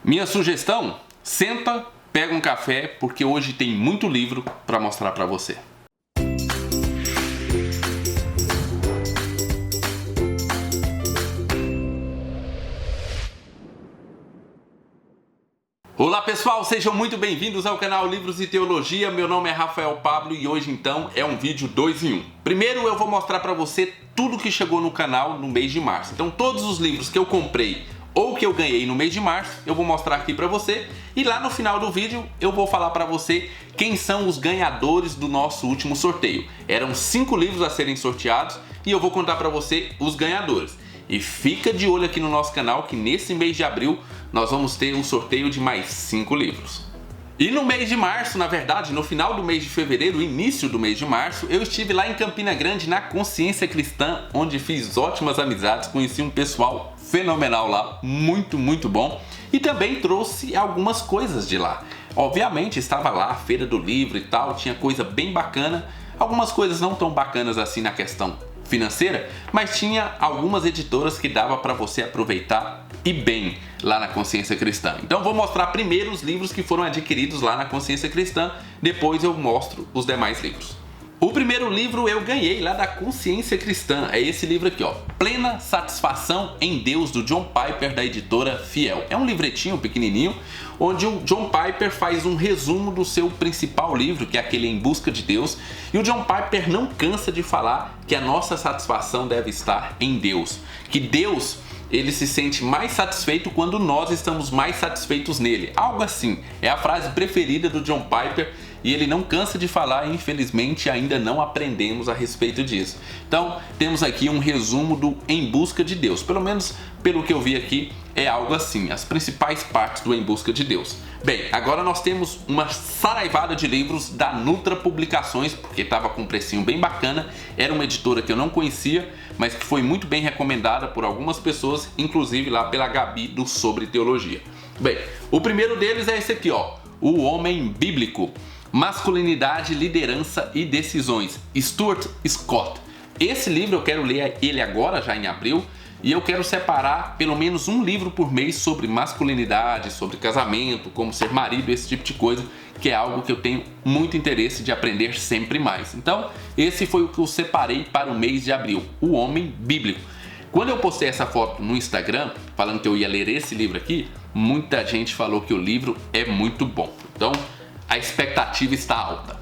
Minha sugestão? Senta, pega um café, porque hoje tem muito livro para mostrar para você. Olá pessoal, sejam muito bem-vindos ao canal Livros e Teologia. Meu nome é Rafael Pablo e hoje então é um vídeo 2 em 1. Primeiro eu vou mostrar para você tudo que chegou no canal no mês de março. Então todos os livros que eu comprei ou que eu ganhei no mês de março, eu vou mostrar aqui para você. E lá no final do vídeo eu vou falar para você quem são os ganhadores do nosso último sorteio. Eram 5 livros a serem sorteados e eu vou contar para você os ganhadores. E fica de olho aqui no nosso canal que nesse mês de abril nós vamos ter um sorteio de mais 5 livros. E no mês de março, na verdade, no final do mês de fevereiro, início do mês de março, eu estive lá em Campina Grande na Consciência Cristã, onde fiz ótimas amizades, conheci um pessoal fenomenal lá, muito bom, e também trouxe algumas coisas de lá. Obviamente estava lá a Feira do Livro e tal, tinha coisa bem bacana, algumas coisas não tão bacanas assim na questão financeira, mas tinha algumas editoras que dava para você aproveitar e bem lá na Consciência Cristã. Então vou mostrar primeiro os livros que foram adquiridos lá na Consciência Cristã, depois eu mostro os demais livros. O primeiro livro eu ganhei lá da Consciência Cristã, é esse livro aqui, ó, Plena Satisfação em Deus, do John Piper, da editora Fiel. É um livretinho pequenininho, onde o John Piper faz um resumo do seu principal livro, que é aquele Em Busca de Deus, e o John Piper não cansa de falar que a nossa satisfação deve estar em Deus, que Deus ele se sente mais satisfeito quando nós estamos mais satisfeitos nele. Algo assim, é a frase preferida do John Piper e ele não cansa de falar e infelizmente ainda não aprendemos a respeito disso. Então temos aqui um resumo do Em Busca de Deus, pelo menos pelo que eu vi aqui é algo assim, as principais partes do Em Busca de Deus. Bem, agora nós temos uma saraivada de livros da Nutra Publicações, porque estava com um precinho bem bacana, era uma editora que eu não conhecia, mas que foi muito bem recomendada por algumas pessoas, inclusive lá pela Gabi do Sobre Teologia. Bem, o primeiro deles é esse aqui, ó, O Homem Bíblico, Masculinidade, Liderança e Decisões, Stuart Scott. Esse livro eu quero ler ele agora, já em abril, e eu quero separar pelo menos um livro por mês sobre masculinidade, sobre casamento, como ser marido, esse tipo de coisa, que é algo que eu tenho muito interesse de aprender sempre mais. Então, esse foi o que eu separei para o mês de abril, O Homem Bíblico. Quando eu postei essa foto no Instagram, falando que eu ia ler esse livro aqui, muita gente falou que o livro é muito bom. Então, a expectativa está alta.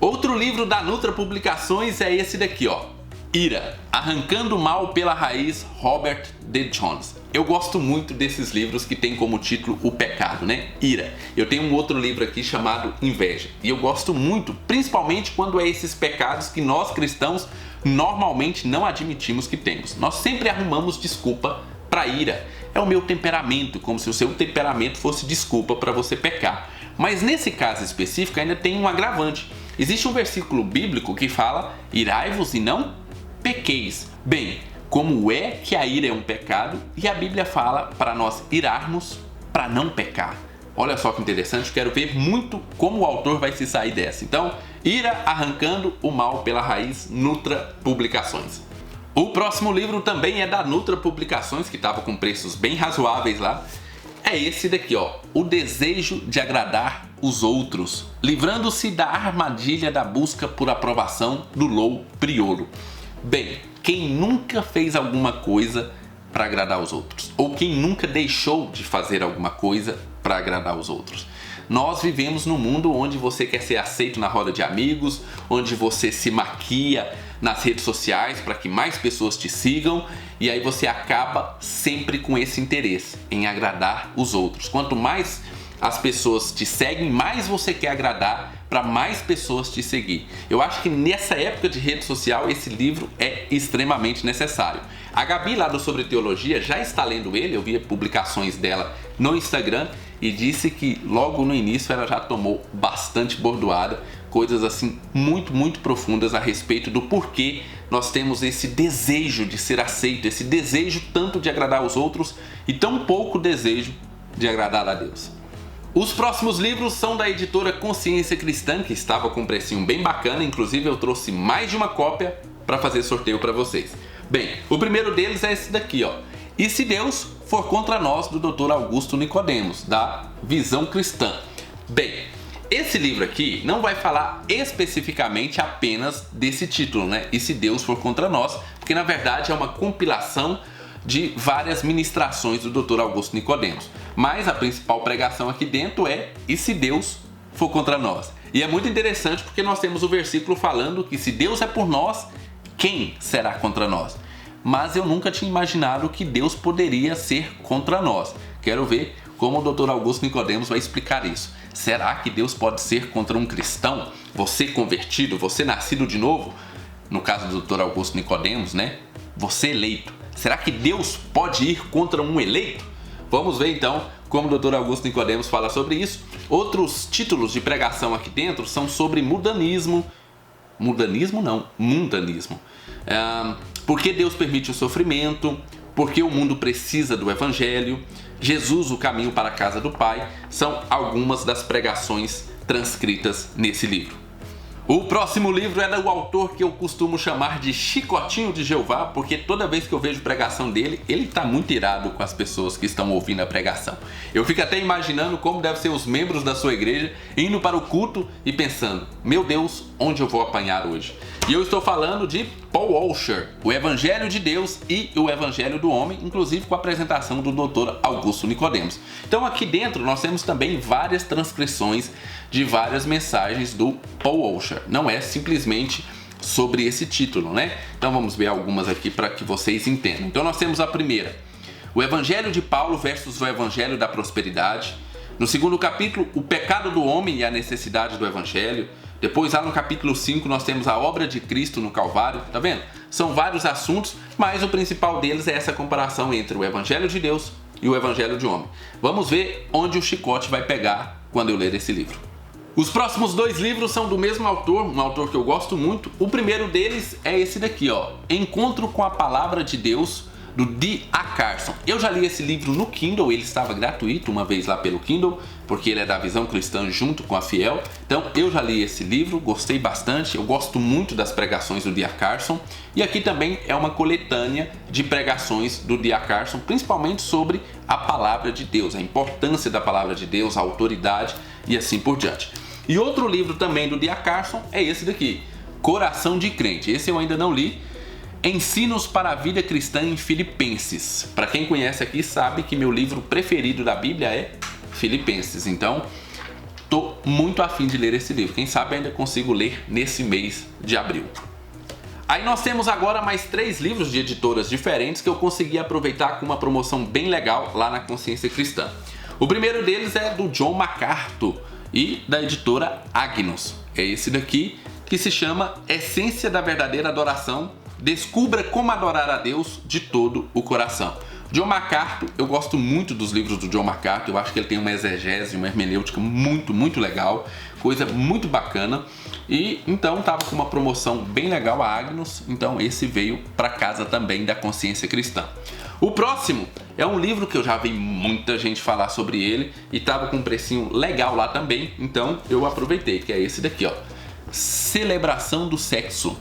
Outro livro da Nutra Publicações é esse daqui, ó. Ira, Arrancando o Mal pela Raiz, Robert D. Jones. Eu gosto muito desses livros que tem como título o pecado, né? Ira. Eu tenho um outro livro aqui chamado Inveja. E eu gosto muito, principalmente quando é esses pecados que nós cristãos normalmente não admitimos que temos. Nós sempre arrumamos desculpa para ira. É o meu temperamento, como se o seu temperamento fosse desculpa para você pecar. Mas nesse caso específico ainda tem um agravante. Existe um versículo bíblico que fala: irai-vos e não pequeis. Bem, como é que a ira é um pecado e a Bíblia fala para nós irarmos para não pecar? Olha só que interessante, quero ver muito como o autor vai se sair dessa. Então, Ira, Arrancando o Mal pela Raiz, Nutra Publicações. O próximo livro também é da Nutra Publicações, que estava com preços bem razoáveis lá. É esse daqui, ó, O Desejo de Agradar os Outros, livrando-se da armadilha da busca por aprovação do Lou Priolo. Bem, quem nunca fez alguma coisa para agradar os outros? Ou quem nunca deixou de fazer alguma coisa para agradar os outros? Nós vivemos num mundo onde você quer ser aceito na roda de amigos, onde você se maquia nas redes sociais para que mais pessoas te sigam, e aí você acaba sempre com esse interesse em agradar os outros. Quanto mais as pessoas te seguem, mais você quer agradar para mais pessoas te seguir. Eu acho que nessa época de rede social esse livro é extremamente necessário. A Gabi lá do Sobre Teologia já está lendo ele, eu vi publicações dela no Instagram e disse que logo no início ela já tomou bastante bordoada, coisas assim muito profundas a respeito do porquê nós temos esse desejo de ser aceito, esse desejo tanto de agradar os outros e tão pouco desejo de agradar a Deus. Os próximos livros são da editora Consciência Cristã, que estava com um precinho bem bacana, inclusive eu trouxe mais de uma cópia para fazer sorteio para vocês. Bem, o primeiro deles é esse daqui, ó, E Se Deus For Contra Nós, do Dr. Augusto Nicodemos, da Visão Cristã. Bem, esse livro aqui não vai falar especificamente apenas desse título, né? E Se Deus For Contra Nós, porque na verdade é uma compilação de várias ministrações do Dr. Augusto Nicodemos. Mas a principal pregação aqui dentro é E Se Deus For Contra Nós. E é muito interessante porque nós temos o versículo falando que se Deus é por nós, quem será contra nós? Mas eu nunca tinha imaginado que Deus poderia ser contra nós. Quero ver como o Dr. Augusto Nicodemos vai explicar isso. Será que Deus pode ser contra um cristão? Você convertido, você nascido de novo? No caso do Dr. Augusto Nicodemos, né? Você eleito. Será que Deus pode ir contra um eleito? Vamos ver então como o Dr. Augusto Nicodemos fala sobre isso. Outros títulos de pregação aqui dentro são sobre mundanismo. Mundanismo não, mundanismo. Por que Deus permite o sofrimento? Por que o mundo precisa do Evangelho? Jesus, o caminho para a casa do Pai, são algumas das pregações transcritas nesse livro. O próximo livro é do autor que eu costumo chamar de Chicotinho de Jeová, porque toda vez que eu vejo pregação dele, ele está muito irado com as pessoas que estão ouvindo a pregação. Eu fico até imaginando como devem ser os membros da sua igreja indo para o culto e pensando, meu Deus, onde eu vou apanhar hoje? E eu estou falando de Paul Washer, o Evangelho de Deus e o Evangelho do Homem, inclusive com a apresentação do Dr. Augusto Nicodemos. Então aqui dentro nós temos também várias transcrições de várias mensagens do Paul Washer. Não é simplesmente sobre esse título, né? Então vamos ver algumas aqui para que vocês entendam. Então nós temos a primeira, o Evangelho de Paulo versus o Evangelho da Prosperidade. No segundo capítulo, o pecado do homem e a necessidade do Evangelho. Depois, lá no capítulo 5, nós temos a obra de Cristo no Calvário. Tá vendo? São vários assuntos, mas o principal deles é essa comparação entre o Evangelho de Deus e o Evangelho de homem. Vamos ver onde o chicote vai pegar quando eu ler esse livro. Os próximos dois livros são do mesmo autor, um autor que eu gosto muito. O primeiro deles é esse daqui, ó, Encontro com a Palavra de Deus, do D.A. Carson. Eu já li esse livro no Kindle, ele estava gratuito uma vez lá pelo Kindle, porque ele é da Visão Cristã junto com a Fiel. Então eu já li esse livro, gostei bastante, eu gosto muito das pregações do D.A. Carson. E aqui também é uma coletânea de pregações do D.A. Carson, principalmente sobre a Palavra de Deus, a importância da Palavra de Deus, a autoridade e assim por diante. E outro livro também do D.A. Carson é esse daqui, Coração de Crente. Esse eu ainda não li. Ensinos para a Vida Cristã em Filipenses. Para quem conhece aqui sabe que meu livro preferido da Bíblia é Filipenses. Então, tô muito afim de ler esse livro. Quem sabe ainda consigo ler nesse mês de abril. Aí nós temos agora mais 3 livros de editoras diferentes que eu consegui aproveitar com uma promoção bem legal lá na Consciência Cristã. O primeiro deles é do John MacArthur e da editora Agnus. É esse daqui que se chama Essência da Verdadeira Adoração. Descubra como adorar a Deus de todo o coração. John MacArthur, eu gosto muito dos livros do John MacArthur, eu acho que ele tem uma exegese, uma hermenêutica muito legal, coisa muito bacana. E então estava com uma promoção bem legal a Agnus, então esse veio para casa também da Consciência Cristã. O próximo é um livro que eu já vi muita gente falar sobre ele e estava com um precinho legal lá também, então eu aproveitei, que é esse daqui, ó, Celebração do Sexo,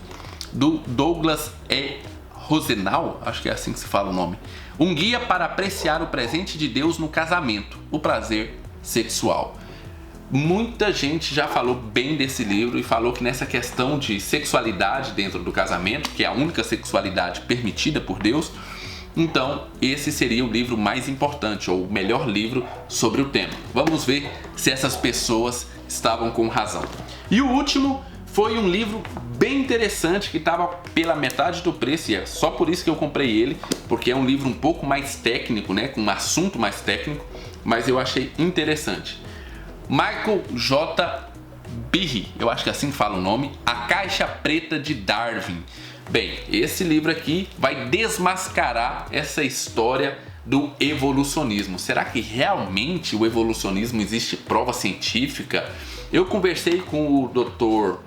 do Douglas E. Rosenau, acho que é assim que se fala o nome. Um guia para apreciar o presente de Deus no casamento, o prazer sexual. Muita gente já falou bem desse livro e falou que nessa questão de sexualidade dentro do casamento, que é a única sexualidade permitida por Deus, então esse seria o livro mais importante ou o melhor livro sobre o tema. Vamos ver se essas pessoas estavam com razão. E o último foi um livro bem interessante que estava pela metade do preço e é só por isso que eu comprei ele, porque é um livro um pouco mais técnico, né, com um assunto mais técnico, mas eu achei interessante. Michael J. Behe, eu acho que assim fala o nome, A Caixa Preta de Darwin. Bem, esse livro aqui vai desmascarar essa história do evolucionismo. Será que realmente o evolucionismo existe prova científica? Eu conversei com o Dr.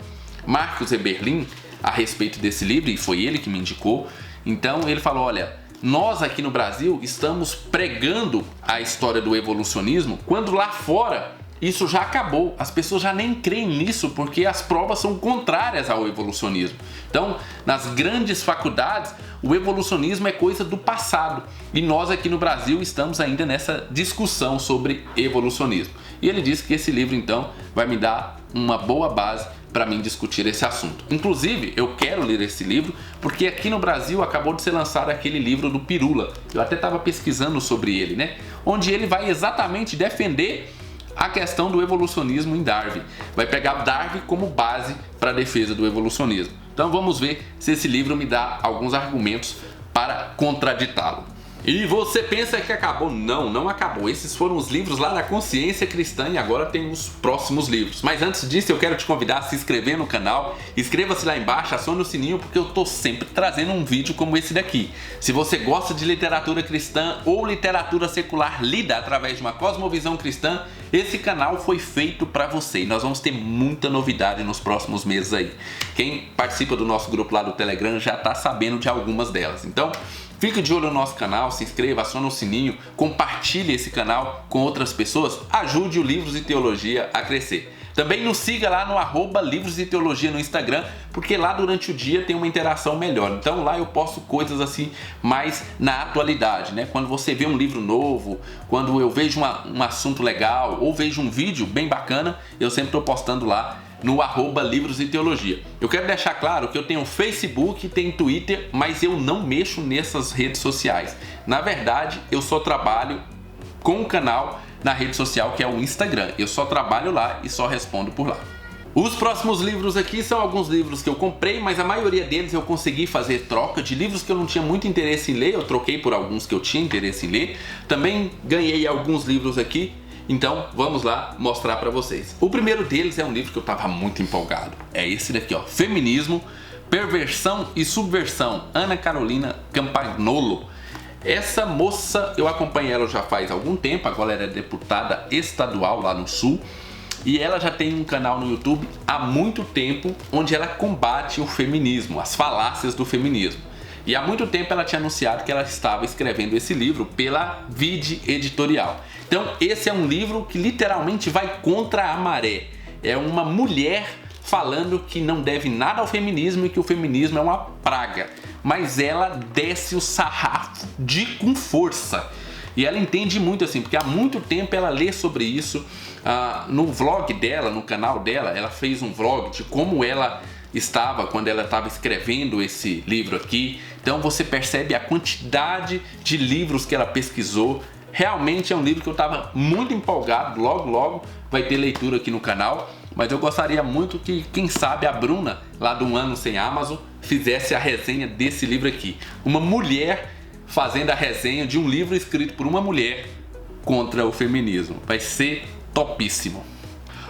Marcos Eberlin a respeito desse livro e foi ele que me indicou. Então ele falou, olha, nós aqui no Brasil estamos pregando a história do evolucionismo quando lá fora isso já acabou. As pessoas já nem creem nisso porque as provas são contrárias ao evolucionismo. Então, nas grandes faculdades, o evolucionismo é coisa do passado. E nós aqui no Brasil estamos ainda nessa discussão sobre evolucionismo. E ele disse que esse livro, então, vai me dar uma boa base para mim discutir esse assunto. Inclusive, eu quero ler esse livro porque aqui no Brasil acabou de ser lançado aquele livro do Pirula. Eu até estava pesquisando sobre ele, né? Onde ele vai exatamente defender a questão do evolucionismo em Darwin. Vai pegar Darwin como base para a defesa do evolucionismo. Então vamos ver se esse livro me dá alguns argumentos para contraditá-lo. E você pensa que acabou? Não, não acabou. Esses foram os livros lá da Consciência Cristã e agora tem os próximos livros. Mas antes disso eu quero te convidar a se inscrever no canal. Inscreva-se lá embaixo, acione o sininho porque eu tô sempre trazendo um vídeo como esse daqui. Se você gosta de literatura cristã ou literatura secular lida através de uma cosmovisão cristã, esse canal foi feito para você e nós vamos ter muita novidade nos próximos meses aí. Quem participa do nosso grupo lá do Telegram já tá sabendo de algumas delas. Então, fique de olho no nosso canal, se inscreva, acione o sininho, compartilhe esse canal com outras pessoas, ajude o Livros e Teologia a crescer. Também nos siga lá no @Livros e Teologia no Instagram, porque lá durante o dia tem uma interação melhor. Então lá eu posto coisas assim mais na atualidade, né? Quando você vê um livro novo, quando eu vejo um assunto legal ou vejo um vídeo bem bacana, eu sempre estou postando lá no @Livros e Teologia. Eu quero deixar claro que eu tenho Facebook, tenho Twitter, mas eu não mexo nessas redes sociais. Na verdade, eu só trabalho com o canal na rede social que é o Instagram. Eu só trabalho lá e só respondo por lá. Os próximos livros aqui são alguns livros que eu comprei, mas a maioria deles eu consegui fazer troca de livros que eu não tinha muito interesse em ler. Eu troquei por alguns que eu tinha interesse em ler. Também ganhei alguns livros aqui. Então vamos lá mostrar para vocês. O primeiro deles é um livro que eu estava muito empolgado. É esse daqui, ó, Feminismo, Perversão e Subversão, Ana Carolina Campagnolo. Essa moça, eu acompanho ela já faz algum tempo, agora ela é deputada estadual lá no Sul. E ela já tem um canal no YouTube há muito tempo onde ela combate o feminismo, as falácias do feminismo. E há muito tempo ela tinha anunciado que ela estava escrevendo esse livro pela Vide Editorial. Então esse é um livro que literalmente vai contra a maré. É uma mulher falando que não deve nada ao feminismo e que o feminismo é uma praga. Mas ela desce o sarrafo com força. E ela entende muito assim, porque há muito tempo ela lê sobre isso. No vlog dela, no canal dela, ela fez um vlog de como ela estava quando ela estava escrevendo esse livro aqui. Então você percebe a quantidade de livros que ela pesquisou. Realmente é um livro que eu estava muito empolgado. Logo vai ter leitura aqui no canal. Mas eu gostaria muito que, quem sabe, a Bruna, lá do Ano Sem Amazon, fizesse a resenha desse livro aqui. Uma mulher fazendo a resenha de um livro escrito por uma mulher contra o feminismo. Vai ser topíssimo.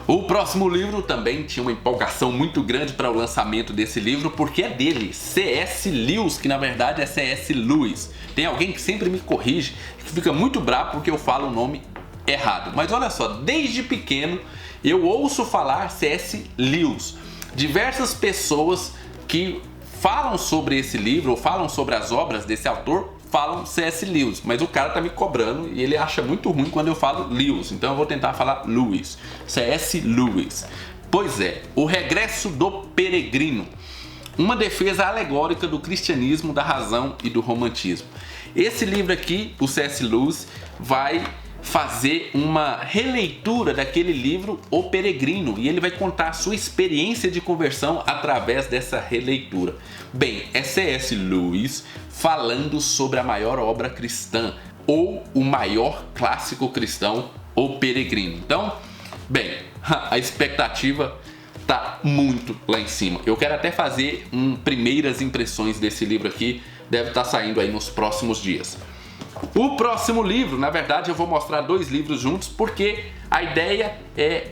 O próximo livro também tinha uma empolgação muito grande para o lançamento desse livro, porque é dele, C.S. Lewis, que na verdade é C.S. Lewis. Tem alguém que sempre me corrige, que fica muito bravo porque eu falo o nome errado. Mas olha só, desde pequeno eu ouço falar C.S. Lewis. Diversas pessoas que falam sobre esse livro ou falam sobre as obras desse autor falam C.S. Lewis, mas o cara tá me cobrando e ele acha muito ruim quando eu falo Lewis, então eu vou tentar falar Lewis, C.S. Lewis. Pois é, O Regresso do Peregrino, uma defesa alegórica do cristianismo, da razão e do romantismo. Esse livro aqui, o C.S. Lewis vai fazer uma releitura daquele livro O Peregrino e ele vai contar a sua experiência de conversão através dessa releitura. Bem, é C.S. Lewis falando sobre a maior obra cristã ou o maior clássico cristão, O Peregrino. Então, bem, a expectativa tá muito lá em cima. Eu quero até fazer primeiras impressões desse livro aqui, deve estar saindo aí nos próximos dias. O próximo livro, na verdade eu vou mostrar dois livros juntos, porque a ideia é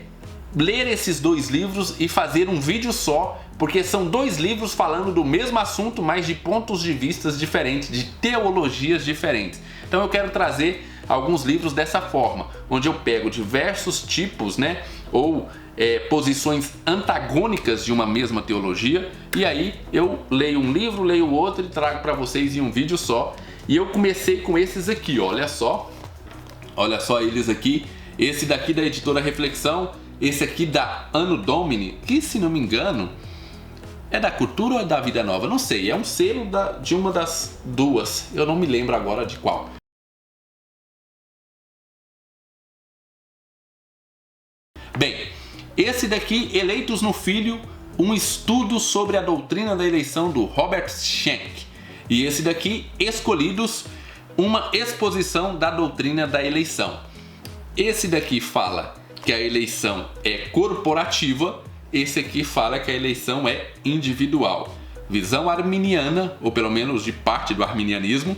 ler esses dois livros e fazer um vídeo só, porque são dois livros falando do mesmo assunto, mas de pontos de vista diferentes, de teologias diferentes. Então eu quero trazer alguns livros dessa forma, onde eu pego diversos tipos, né, ou posições antagônicas de uma mesma teologia, e aí eu leio um livro, leio outro e trago para vocês em um vídeo só. E eu comecei com esses aqui, olha só eles aqui. Esse daqui da editora Reflexão, esse aqui da Anno Domini, que se não me engano é da Cultura ou é da Vida Nova? Não sei, é um selo de uma das duas, eu não me lembro agora de qual. Bem, esse daqui, Eleitos no Filho, um estudo sobre a doutrina da eleição, do Robert Schenck. E esse daqui, Escolhidos, uma exposição da doutrina da eleição. Esse daqui fala que a eleição é corporativa, esse aqui fala que a eleição é individual. Visão arminiana, ou pelo menos de parte do arminianismo.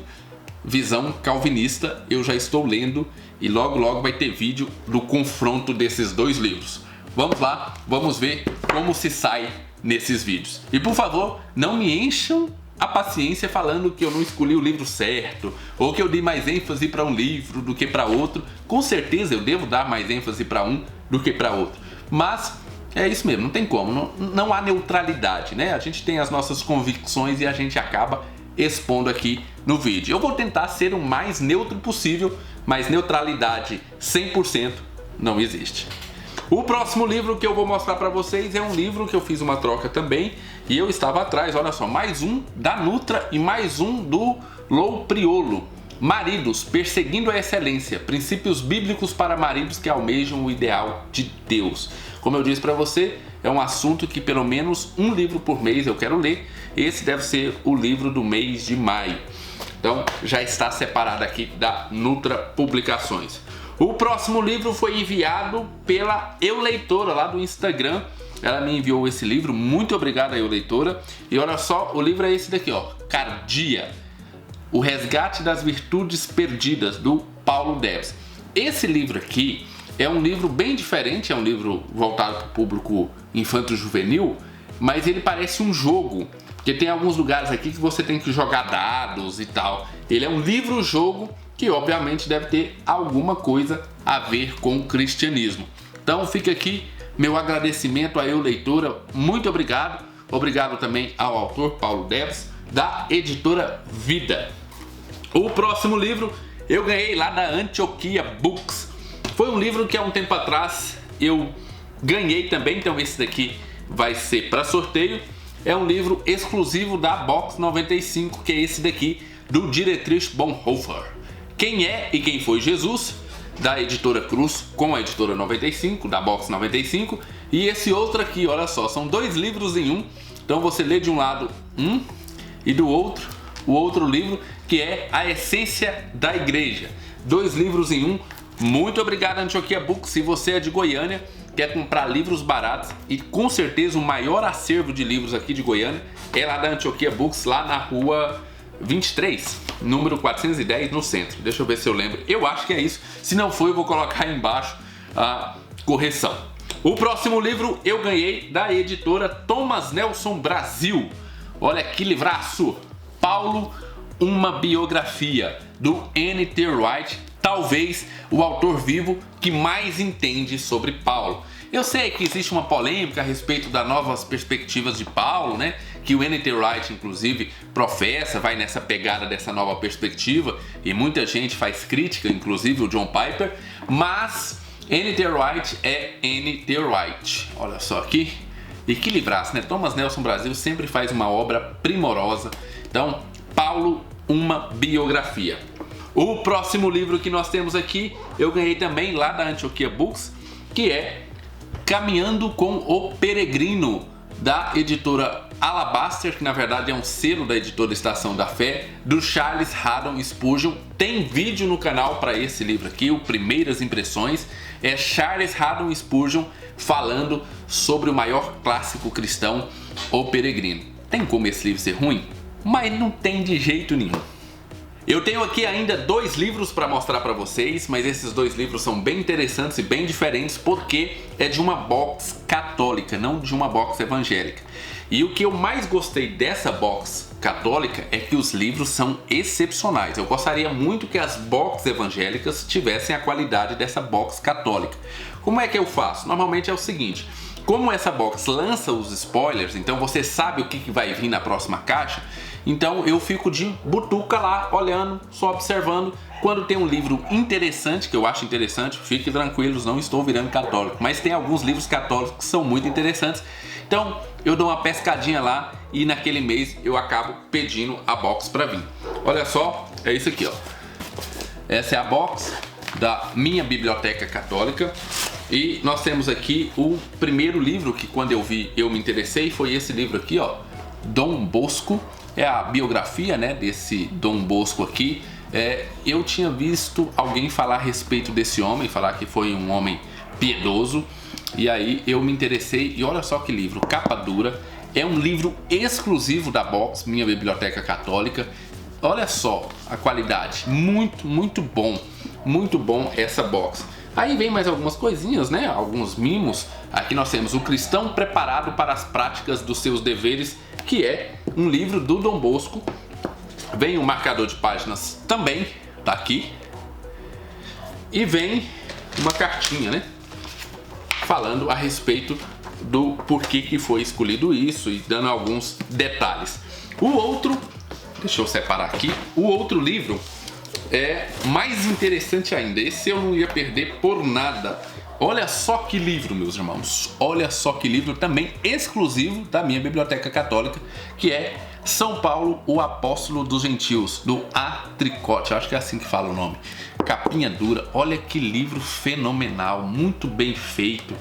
Visão calvinista, eu já estou lendo e logo logo vai ter vídeo do confronto desses dois livros. Vamos lá, vamos ver como se sai nesses vídeos. E por favor, não me encham a paciência falando que eu não escolhi o livro certo, ou que eu dei mais ênfase para um livro do que para outro. Com certeza eu devo dar mais ênfase para um do que para outro. Mas é isso mesmo, não tem como, não há neutralidade, né? A gente tem as nossas convicções e a gente acaba expondo aqui no vídeo. Eu vou tentar ser o mais neutro possível, mas neutralidade 100% não existe. O próximo livro que eu vou mostrar para vocês é um livro que eu fiz uma troca também e eu estava atrás, olha só, mais um da Nutra e mais um do Lou Priolo. Maridos, perseguindo a excelência, princípios bíblicos para maridos que almejam o ideal de Deus. Como eu disse para você, é um assunto que pelo menos um livro por mês eu quero ler. Esse deve ser o livro do mês de maio. Então já está separado aqui da Nutra Publicações. O próximo livro foi enviado pela Euleitora lá do Instagram. Ela me enviou esse livro, muito obrigado Euleitora. E olha só, o livro é esse daqui, ó, Cardia, o resgate das virtudes perdidas, do Paulo Debs. Esse livro aqui é um livro bem diferente, é um livro voltado para o público infanto-juvenil, mas ele parece um jogo, porque tem alguns lugares aqui que você tem que jogar dados e tal. Ele é um livro-jogo que obviamente deve ter alguma coisa a ver com o cristianismo. Então fica aqui meu agradecimento à Euleitora, muito obrigado. Obrigado também ao autor Paulo Debs, da editora Vida. O próximo livro eu ganhei lá da Antioquia Books. Foi um livro que há um tempo atrás eu ganhei também, então esse daqui vai ser para sorteio. É um livro exclusivo da Box 95, que é esse daqui, do Dietrich Bonhoeffer. Quem é e quem foi Jesus, da editora Cruz, com a editora 95, da Box 95. E esse outro aqui, olha só, são dois livros em um. Então você lê de um lado um e do outro o outro livro, que é A Essência da Igreja. Dois livros em um. Muito obrigado, Antioquia Books. Se você é de Goiânia, quer comprar livros baratos, e com certeza o maior acervo de livros aqui de Goiânia é lá da Antioquia Books, lá na rua 23, número 410, no centro. Deixa eu ver se eu lembro. Eu acho que é isso. Se não for, eu vou colocar aí embaixo a correção. O próximo livro eu ganhei da editora Thomas Nelson Brasil. Olha que livraço! Paulo, uma biografia, do N.T. Wright, talvez o autor vivo que mais entende sobre Paulo. Eu sei que existe uma polêmica a respeito das novas perspectivas de Paulo, né? Que o N.T. Wright, inclusive, professa, vai nessa pegada dessa nova perspectiva, e muita gente faz crítica, inclusive o John Piper, mas N.T. Wright é N.T. Wright. Olha só aqui. E que livraço, né? Thomas Nelson Brasil sempre faz uma obra primorosa. Então, Paulo, uma biografia. O próximo livro que nós temos aqui, eu ganhei também lá da Antioquia Books, que é Caminhando com o Peregrino, da editora Alabaster, que na verdade é um selo da editora Estação da Fé, do Charles Haddon Spurgeon. Tem vídeo no canal para esse livro aqui, o Primeiras Impressões. É Charles Haddon Spurgeon falando sobre o maior clássico cristão, O Peregrino. Tem como esse livro ser ruim? Mas não tem de jeito nenhum. Eu tenho aqui ainda dois livros para mostrar para vocês, mas esses dois livros são bem interessantes e bem diferentes porque é de uma box católica, não de uma box evangélica. E o que eu mais gostei dessa box católica é que os livros são excepcionais. Eu gostaria muito que as boxes evangélicas tivessem a qualidade dessa box católica. Como é que eu faço? Normalmente é o seguinte: como essa box lança os spoilers, então você sabe o que vai vir na próxima caixa, Então eu fico de butuca lá, olhando, só observando. Quando tem um livro interessante, que eu acho interessante, fiquem tranquilos, não estou virando católico. Mas tem alguns livros católicos que são muito interessantes. Então eu dou uma pescadinha lá e naquele mês eu acabo pedindo a box para vir. Olha só, é isso aqui, ó. Essa é a box da minha biblioteca católica. E nós temos aqui o primeiro livro que quando eu vi eu me interessei, foi esse livro aqui, ó, Dom Bosco. É a biografia, né, desse Dom Bosco aqui. Eu tinha visto alguém falar a respeito desse homem, falar que foi um homem piedoso. E aí eu me interessei e olha só que livro, capa dura. É um livro exclusivo da box, minha biblioteca católica. Olha só a qualidade, muito bom essa box. Aí vem mais algumas coisinhas, né? Alguns mimos. Aqui nós temos o Cristão Preparado para as Práticas dos Seus Deveres, que é um livro do Dom Bosco. Vem um marcador de páginas também, tá aqui. E vem uma cartinha, né? Falando a respeito do porquê que foi escolhido isso e dando alguns detalhes. O outro, deixa eu separar aqui, o outro livro é mais interessante ainda. Esse eu não ia perder por nada. Olha só que livro, meus irmãos. Olha só que livro também exclusivo da minha biblioteca católica, que é São Paulo, o Apóstolo dos Gentios, do A. Tricotte. Acho que é assim que fala o nome. Capinha dura. Olha que livro fenomenal. Muito bem feito.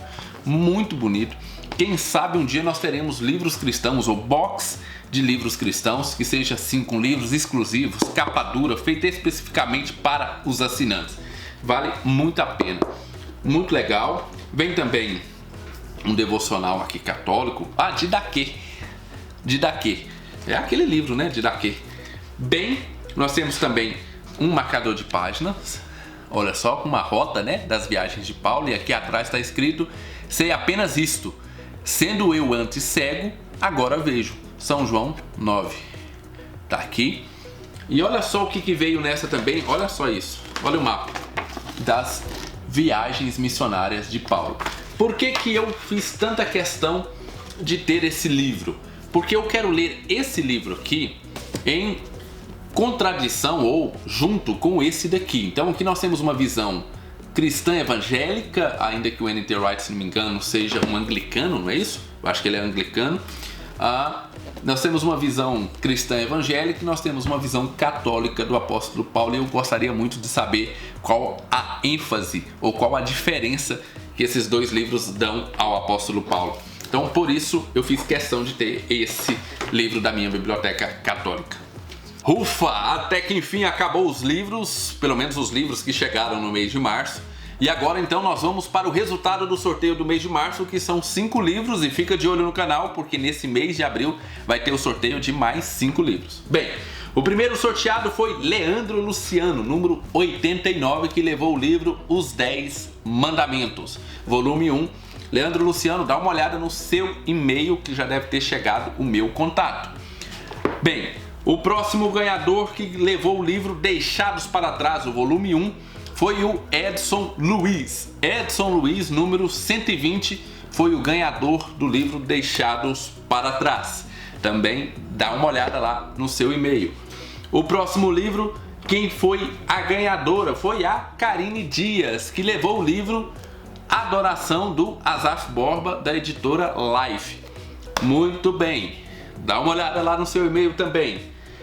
Muito bonito. Quem sabe um dia nós teremos livros cristãos ou box de livros cristãos, que seja assim com livros exclusivos, capa dura, feita especificamente para os assinantes. Vale muito a pena. Muito legal. Vem também um devocional aqui católico. Didaquê. Didaquê. É aquele livro, né? Didaquê. Bem, nós temos também um marcador de páginas. Olha só, com uma rota, né? Das viagens de Paulo. E aqui atrás está escrito: sei apenas isto. Sendo eu antes cego, agora vejo. São João 9. Tá aqui. E olha só o que veio nessa também. Olha só isso. Olha o mapa das viagens missionárias de Paulo. Por que eu fiz tanta questão de ter esse livro? Porque eu quero ler esse livro aqui em contradição ou junto com esse daqui. Então aqui nós temos uma visão cristã evangélica, ainda que o N.T. Wright, se não me engano, seja um anglicano, não é isso? Eu acho que ele é anglicano. Nós temos uma visão cristã evangélica e nós temos uma visão católica do apóstolo Paulo, e eu gostaria muito de saber qual a ênfase ou qual a diferença que esses dois livros dão ao apóstolo Paulo. Então por isso eu fiz questão de ter esse livro da minha biblioteca católica. Ufa! Até que enfim acabou os livros, pelo menos os livros que chegaram no mês de março. E agora então nós vamos para o resultado do sorteio do mês de março, que são 5 livros, e fica de olho no canal porque nesse mês de abril vai ter o sorteio de mais 5 livros. Bem, o primeiro sorteado foi Leandro Luciano, número 89, que levou o livro Os 10 Mandamentos, volume 1. Leandro Luciano, dá uma olhada no seu e-mail que já deve ter chegado o meu contato. Bem, o próximo ganhador que levou o livro Deixados para Trás, o volume 1, foi o Edson Luiz. Edson Luiz, número 120, foi o ganhador do livro Deixados para Trás. Também dá uma olhada lá no seu e-mail. O próximo livro, quem foi a ganhadora? Foi a Karine Dias, que levou o livro Adoração, do Asaf Borba, da editora Life. Muito bem, dá uma olhada lá no seu e-mail também.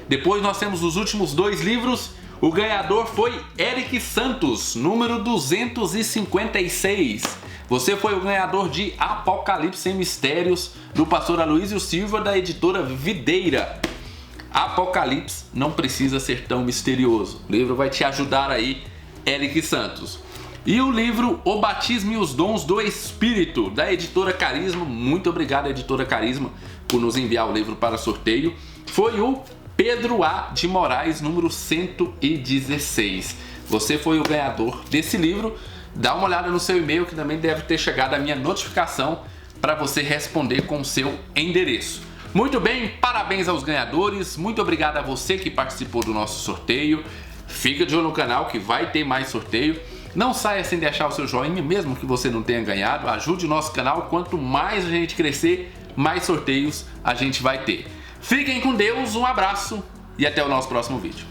Depois nós temos os últimos 2 livros. O ganhador foi Eric Santos, número 256. Você foi o ganhador de Apocalipse e Mistérios, do pastor Aloysio Silva, da editora Videira. Apocalipse não precisa ser tão misterioso. O livro vai te ajudar aí, Eric Santos. E o livro O Batismo e os Dons do Espírito, da editora Carisma. Muito obrigado, editora Carisma, por nos enviar o livro para sorteio. Foi o Pedro A. de Moraes, número 116. Você foi o ganhador desse livro. Dá uma olhada no seu e-mail, que também deve ter chegado a minha notificação para você responder com o seu endereço. Muito bem, parabéns aos ganhadores. Muito obrigado a você que participou do nosso sorteio. Fica de olho no canal que vai ter mais sorteio. Não saia sem deixar o seu joinha, mesmo que você não tenha ganhado. Ajude o nosso canal. Quanto mais a gente crescer, mais sorteios a gente vai ter. Fiquem com Deus, um abraço e até o nosso próximo vídeo.